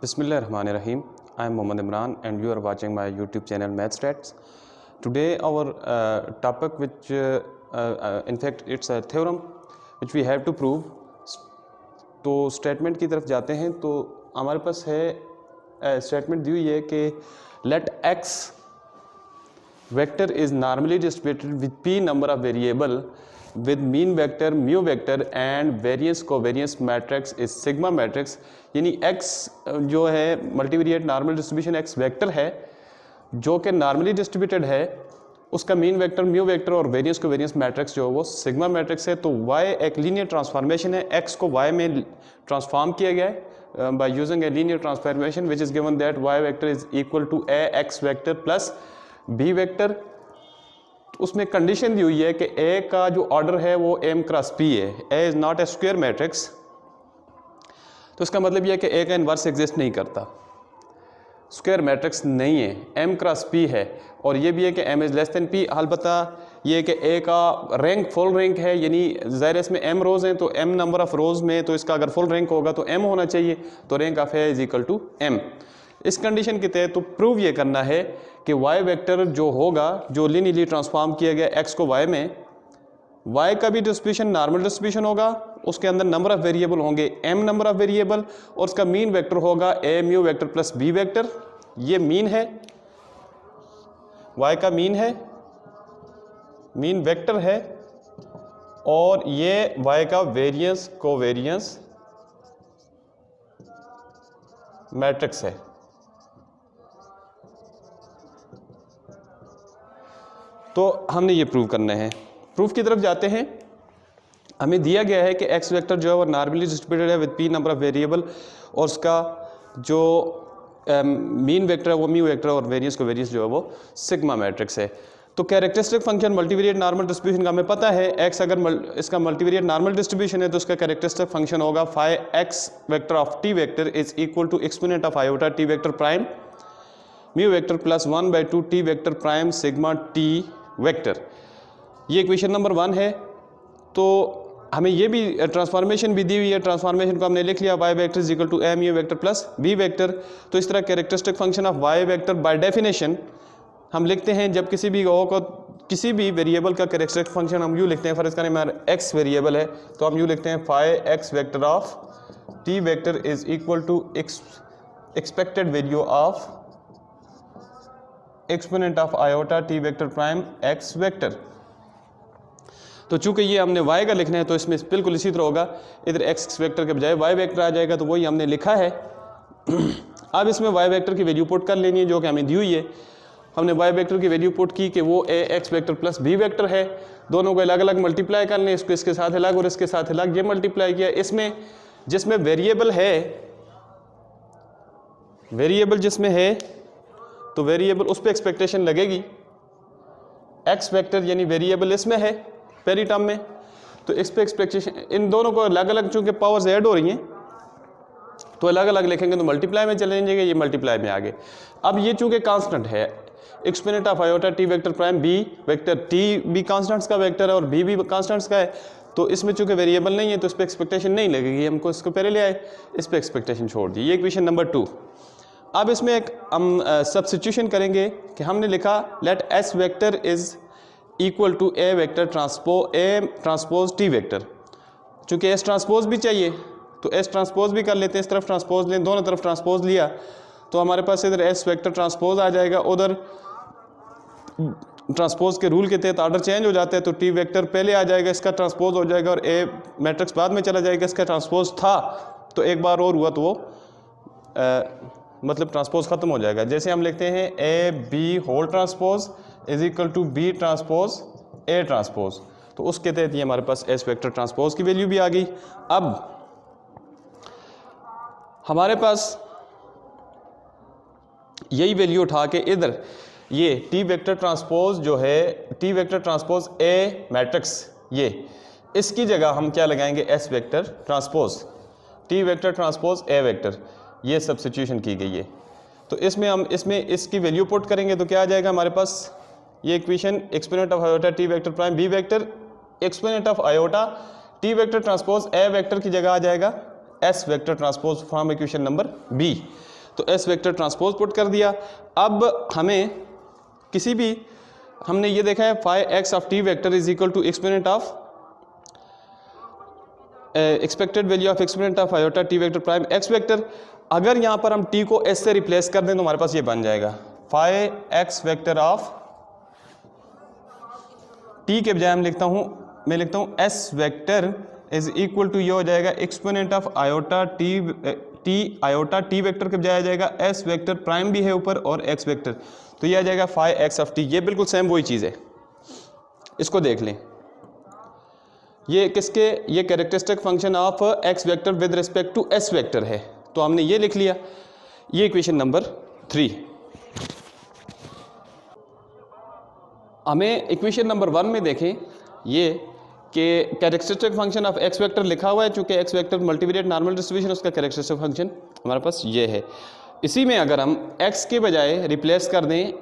Bismillahirrahmanirrahim. I am Mohammad Imran and you are watching my YouTube channel MathStats. Today our topic which in fact it's a theorem which we have to prove. तो statement की तरफ जाते हैं तो हमारे पास है statement दी हुई है कि let x vector is normally distributed with p number of variable with mean vector mu vector and variance covariance matrix is sigma matrix. यानी x जो है multivariate normal distribution x vector है जो कि नॉर्मली डिस्ट्रीब्यूटेड है, उसका mean vector mu vector और variance को वेरियंस मैट्रिक्स जो है वो सिग्मा मैट्रिक्स है. तो y एक लीनियर ट्रांसफॉर्मेशन है, x को y में ट्रांसफॉर्म किया गया है by using a linear transformation which is given that y vector is equal to a x vector plus b vector. उसमें कंडीशन दी हुई है कि a का जो ऑर्डर है वो m क्रॉस p है. a is not a square matrix, तो इसका मतलब यह है कि a का इन्वर्स एग्जिस्ट नहीं करता, स्क्वायर मैट्रिक्स नहीं है, m क्रॉस p है. और ये भी है कि m is less than p. अलबत्ता ये है कि a का रैंक फुल रैंक है, यानी ज़ाहिर इसमें m रोज़ हैं तो m नंबर ऑफ़ रोज़ में तो इसका अगर फुल रैंक होगा तो m होना चाहिए, तो rank of a is equal to m. इस कंडीशन के तहत तो प्रूव ये करना है कि y वेक्टर जो होगा जो लिनियरली ट्रांसफॉर्म किया गया x को y में, y का भी डिस्ट्रीब्यूशन नॉर्मल डिस्ट्रीब्यूशन होगा, उसके अंदर नंबर ऑफ वेरिएबल होंगे m नंबर ऑफ वेरिएबल और उसका मीन वेक्टर होगा a mu vector plus b vector. ये मीन है, y का मीन है, मीन वेक्टर है, और ये y का वेरिएंस कोवेरिएंस मैट्रिक्स है. तो हमने ये प्रूव करना है. प्रूफ की तरफ जाते हैं. हमें दिया गया है कि x वेक्टर जो है वो नॉर्मली डिस्ट्रीब्यूटेड है with p number of variable और उसका जो मीन वेक्टर है वो म्यू वेक्टर और वेरियंस को वेरियंस जो है वो सिग्मा मैट्रिक्स है. तो characteristic function multivariate normal distribution का हमें पता है, x अगर इसका मल्टीवेरिएट नॉर्मल डिस्ट्रीब्यूशन है तो उसका कैरेक्टरिस्टिक फंक्शन होगा phi x vector of t vector is equal to exponent of iota t vector prime mu vector plus 1/2 t vector prime sigma t vector. ये इक्वेशन नंबर 1 है. तो हमें ये भी ट्रांसफॉर्मेशन भी दी हुई है, ट्रांसफॉर्मेशन को हमने लिख लिया y vector is equal to m u vector plus b vector. तो इस तरह characteristic function of y vector by definition हम लिखते हैं जब किसी भी को किसी भी वेरिएबल का कैरेक्टरिस्टिक फंक्शन हम यू लिखते हैं. फर्ज करें हमारा x वेरिएबल है तो हम यू लिखते हैं phi x vector of t vector is equal to expected value of exponent of iota t vector prime x vector. तो चूंकि ये हमने y का लिखना है तो इसमें बिल्कुल इसी तरह होगा, इधर x वेक्टर के बजाय y वेक्टर आ जाएगा, तो वही हमने लिखा है. अब इसमें y वेक्टर की वैल्यू पुट कर लेनी है जो कि हमें दी हुई है. हमने y वेक्टर की वैल्यू पुट की कि वो ax vector plus b vector है. दोनों को अलग अलग मल्टीप्लाई कर लें, इसको इसके साथ अलग और इसके साथ अलग, ये मल्टीप्लाई किया. इसमें जिसमें वेरिएबल है, वेरिएबल जिसमें है तो वेरिएबल उस पर एक्सपेक्टेशन लगेगी. x वेक्टर यानी वेरिएबल इसमें है पहली टर्म में, तो इस पे एक्सपेक्टेशन, इन दोनों को अलग अलग चूंकि पावर्स ऐड हो रही हैं तो अलग अलग लिखेंगे तो मल्टीप्लाई में चले जाएंगे, ये मल्टीप्लाई में आगे. अब ये चूंकि कांस्टेंट है, exponent of iota t vector prime b vector, t भी कांस्टेंट्स का वेक्टर है और b भी कांस्टेंट्स का है, तो इसमें चूंकि वेरिएबल नहीं है तो इस पर एक्सपेक्टेशन नहीं लगेगी, हमको इसको पहले ले आए, इस पर एक्सपेक्टेशन छोड़ दी. ये इक्वेशन नंबर 2. अब इसमें एक हम सब्स्टिट्यूशन करेंगे कि हमने लिखा let s vector is equal to a vector transpose t vector. चूँकि s ट्रांसपोज भी चाहिए तो s ट्रांसपोज भी कर लेते हैं, इस तरफ ट्रांसपोज लें, दोनों तरफ ट्रांसपोज लिया तो हमारे पास इधर s वेक्टर ट्रांसपोज आ जाएगा, उधर ट्रांसपोज के रूल के तहत ऑर्डर चेंज हो जाता है तो t वेक्टर पहले आ जाएगा, इसका ट्रांसपोज हो जाएगा और a मैट्रिक्स बाद में चला जाएगा. इसका ट्रांसपोज था तो एक बार और हुआ तो वो मतलब ट्रांसपोज ख़त्म हो जाएगा. जैसे हम लिखते हैं a b whole transpose is equal to b transpose a transpose, तो उसके तहत ये हमारे पास एस वेक्टर ट्रांसपोज की वैल्यू भी आ गई. अब हमारे पास यही वैल्यू उठा के इधर ये टी वेक्टर ट्रांसपोज जो है, टी वेक्टर ट्रांसपोज ए मैट्रिक्स, ये इसकी जगह हम क्या लगाएंगे, S vector transpose T vector transpose a vector, ये सब्स्टिट्यूशन की गई है. तो इसमें हम इसकी वैल्यू पुट करेंगे तो क्या आ जाएगा हमारे पास, ये equation exponent of iota t vector prime b vector exponent of iota t vector transpose a vector की जगह आ जाएगा s vector transpose from equation number b. तो एस वेक्टर ट्रांसपोज पुट कर दिया। अब हमें किसी भी, हमने ये देखा है phi x of t vector is equal to exponent of expected value of exponent of iota t vector prime x vector. अगर यहाँ पर हम टी को एस से रिप्लेस कर दें तो हमारे पास ये बन जाएगा phi x vector of t के बजाय मैं लिखता हूँ s vector is equal to, ये हो जाएगा exponent of iota iota t vector के बजाय आ जाएगा एस वेक्टर, प्राइम भी है ऊपर और एक्स वेक्टर, तो ये आ जाएगा फाई एक्स ऑफ टी। ये बिल्कुल सेम वही चीज़ है, इसको देख लें। ये किसके, ये characteristic function of x vector with respect to s vector है, तो हमने ये लिख लिया। ये इक्वेशन नंबर 3। हमें इक्वेशन नंबर 1 में देखें ये कि characteristic function of x vector लिखा हुआ है, चूंकि x vector multivariate normal distribution, उसका कैरेक्टरिस्टिक फंक्शन हमारे पास ये है। इसी में अगर हम x के बजाय रिप्लेस कर दें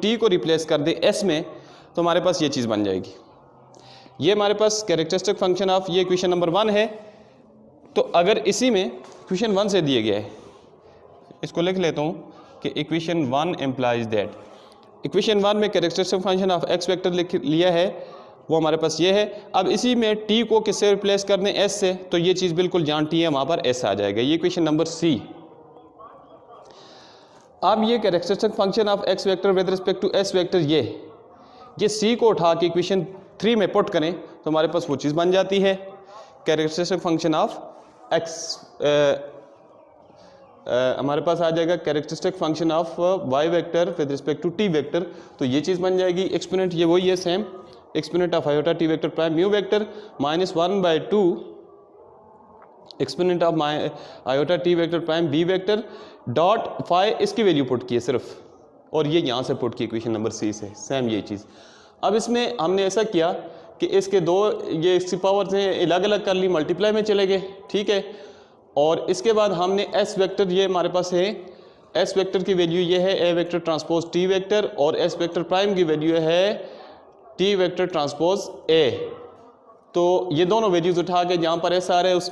t को रिप्लेस कर दें s में, तो हमारे पास ये चीज़ बन जाएगी। ये हमारे पास कैरेक्टरिस्टिक फंक्शन ऑफ ये इक्वेशन नंबर 1 है। तो अगर इसी में इक्वेशन 1 से दिए गया है, इसको लिख लेता हूँ कि इक्वेशन 1 इम्प्लाइज दैट, इक्वेशन 1 में characteristic function of x vector लिख लिया है, वो हमारे पास ये है। अब इसी में t को किससे रिप्लेस कर दें, s से, तो ये चीज़ बिल्कुल जहाँ t है वहाँ पर s आ जाएगा। ये इक्वेशन नंबर c। अब ये characteristic function of x vector with respect to s vector, ये c को उठा के इक्वेशन 3 में पुट करें तो हमारे पास वो चीज़ बन जाती है कैरेक्टरिस्टिक फंक्शन ऑफ एक्स, हमारे पास आ जाएगा characteristic function of y vector with respect to t vector, तो ये चीज़ बन जाएगी एक्सपोनेंट, ये वही है same, exponent of iota t vector prime mu vector -1/2 exponent of iota t vector prime b vector dot phi, इसकी वैल्यू पुट की है सिर्फ, और ये यहाँ से पुट की इक्वेशन नंबर सी से, सेम ये चीज़। अब इसमें हमने ऐसा किया कि इसके दो, ये इसकी पावर से अलग अलग कर ली, मल्टीप्लाई में चले गए, ठीक है। और इसके बाद हमने एस वेक्टर, ये हमारे पास है एस वेक्टर की वैल्यू ये है ए वेक्टर ट्रांसपोज टी वेक्टर, और एस वेक्टर प्राइम की वैल्यू है टी वेक्टर ट्रांसपोज ए। तो ये दोनों वैल्यूज उठा के जहाँ पर एस आ रहा है उस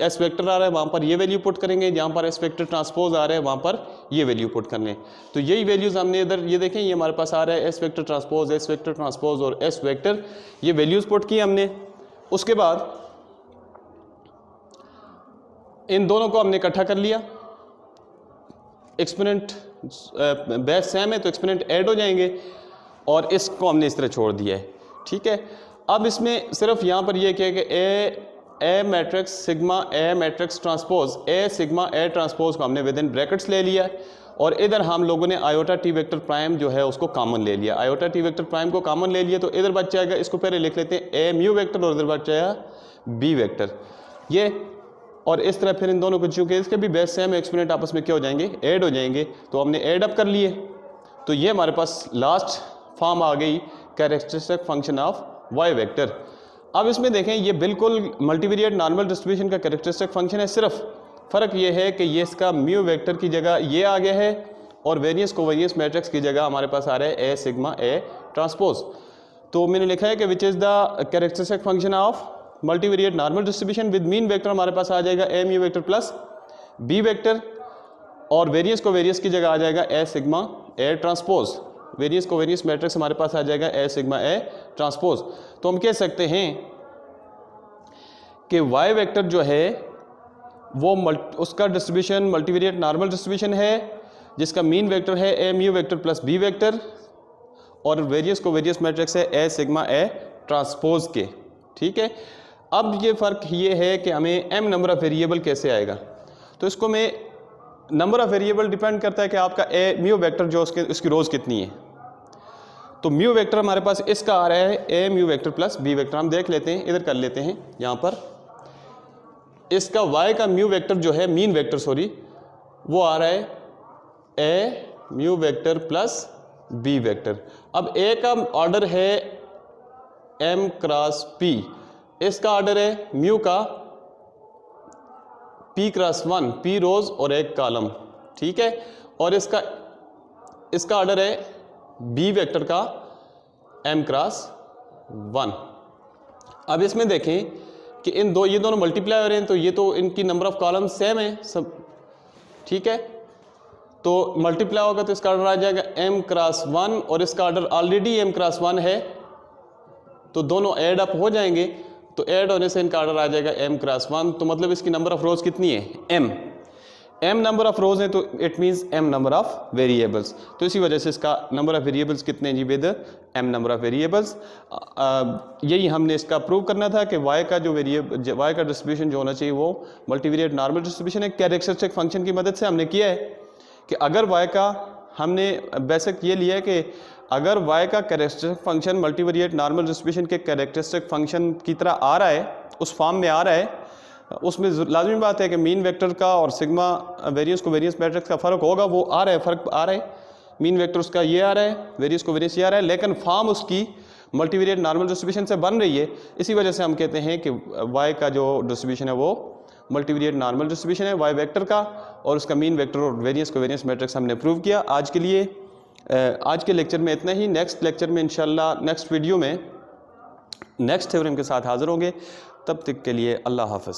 एस वेक्टर आ रहा है वहाँ पर ये वैल्यू पुट करेंगे, जहाँ पर एस वेक्टर ट्रांसपोज आ रहा है वहाँ पर ये वैल्यू पुट करने। तो यही वैल्यूज़ हमने इधर ये देखें, ये हमारे पास आ रहा है एस वेक्टर ट्रांसपोज और एस वेक्टर, ये वैल्यूज़ पुट की हमने। उसके बाद इन दोनों को हमने इकट्ठा कर लिया, एक्सपोनेंट बेस सेम है तो एक्सपोनेंट ऐड हो जाएंगे, और इसको हमने इस तरह छोड़ दिया है, ठीक है। अब इसमें सिर्फ यहाँ पर ये क्या कि A matrix sigma A matrix transpose A sigma A transpose को हमने विद इन ब्रैकेट्स ले लिया, और इधर हम लोगों ने आयोटा टी वेक्टर प्राइम जो है उसको कॉमन ले लिया, आयोटा टी वेक्टर प्राइम को कॉमन ले लिया, तो इधर बच जाएगा, इसको पहले लिख लेते हैं ए म्यू वेक्टर, और इधर बच जाएगा बी वेक्टर ये, और इस तरह फिर इन दोनों को, चूँकि इसके भी बेस सेम एक्सपोनेंट आपस में क्या हो जाएंगे, ऐड हो जाएंगे, तो हमने ऐड अप कर लिए। तो ये हमारे पास लास्ट फॉर्म आ गई characteristic function of y vector. अब इसमें देखें ये बिल्कुल मल्टीवेरिएट नॉर्मल डिस्ट्रीब्यूशन का कैरेक्टरिस्टिक फंक्शन है, सिर्फ फ़र्क ये है कि ये इसका म्यू वेक्टर की जगह ये आ गया है, और वेरियस कोवेरियस मैट्रिक्स की जगह हमारे पास आ रहा है ए सिग्मा ए ट्रांसपोज। तो मैंने लिखा है कि which is the characteristic function of multivariate normal distribution with mean vector, हमारे पास आ जाएगा A mu vector plus B vector, और वेरियस कोवेरियस की जगह आ जाएगा A sigma A transpose, variance covariance matrix हमारे पास आ जाएगा ए सिग्मा ए ट्रांसपोज। तो हम कह सकते हैं कि वाई वेक्टर जो है वो उसका डिस्ट्रीब्यूशन मल्टीवेरिएट नॉर्मल डिस्ट्रीब्यूशन है, जिसका मीन वेक्टर है A mu vector plus B vector, और वेरियस कोवेरियस मैट्रिक्स है ए सिग्मा ए ट्रांसपोज के, ठीक है। अब ये फ़र्क ये है कि हमें m नंबर ऑफ़ वेरिएबल कैसे आएगा, तो इसको में नंबर ऑफ़ वेरिएबल डिपेंड करता है कि आपका ए म्यू वेक्टर जो उसकी रोज़ कितनी है। तो म्यू वेक्टर हमारे पास इसका आ रहा है A mu vector plus B vector, हम देख लेते हैं, इधर कर लेते हैं, यहाँ पर इसका y का म्यू वेक्टर जो है मीन वेक्टर सॉरी, वो आ रहा है A mu vector plus B vector. अब ए का ऑर्डर है m क्रॉस p, इसका ऑर्डर है म्यू का p क्रॉस 1, p रोज और एक कॉलम, ठीक है, और इसका ऑर्डर है b वेक्टर का m क्रॉस 1। अब इसमें देखें कि ये दोनों मल्टीप्लाई हो रहे हैं, तो ये तो इनकी नंबर ऑफ कॉलम सेम है सब, ठीक है। तो मल्टीप्लाई होगा तो इसका ऑर्डर आ जाएगा m क्रॉस 1 और इसका ऑर्डर ऑलरेडी m क्रॉस 1 है, तो दोनों ऐड अप हो जाएंगे, तो ऐड होने से इनका ऑर्डर आ जाएगा m क्रॉस 1। तो मतलब इसकी नंबर ऑफ रोज कितनी है, m नंबर ऑफ रोज है, तो it means m number of variables. तो इसी वजह से इसका नंबर ऑफ वेरिएबल्स कितने हैं जी, with m number of variables. यही हमने इसका प्रूव करना था कि y का जो y का डिस्ट्रीब्यूशन जो होना चाहिए वो मल्टीवेरिएट नॉर्मल डिस्ट्रीब्यूशन है। कैरेक्टरिस्टिक फंक्शन की मदद से हमने किया है कि अगर y का, हमने बेसिक ये लिया है कि अगर y का characteristic function multivariate normal distribution के कैरेक्टरिस्टिक फंक्शन की तरह आ रहा है, उस फॉर्म में आ रहा है, उसमें लाजमी बात है कि मीन वेक्टर का और सिग्मा वेरियंस को वेरियंस मैट्रिक्स का फ़र्क होगा, वो आ रहा है, फ़र्क आ रहा है। मीन वेक्टर उसका ये आ रहा है, वेरियंस को वेरियंस ये आ रहा है, लेकिन फॉर्म उसकी मल्टीवेरिएट नॉर्मल डिस्ट्रीब्यूशन से बन रही है। इसी वजह से हम कहते हैं कि y का जो डिस्ट्रीब्यूशन है वो मल्टीवेरिएट नॉर्मल डिस्ट्रीब्यूशन है y वेक्टर का, और उसका मीन वेक्टर और वेरियंस को वेरियंस मैट्रिक्स हमने प्रूव किया। आज के लिए आज के लेक्चर में इतना ही। नेक्स्ट लेक्चर में इंशाल्लाह, नेक्स्ट वीडियो में नेक्स्ट थ्योरम के साथ हाज़िर होंगे। तब तक के लिए अल्लाह हाफ़िज़।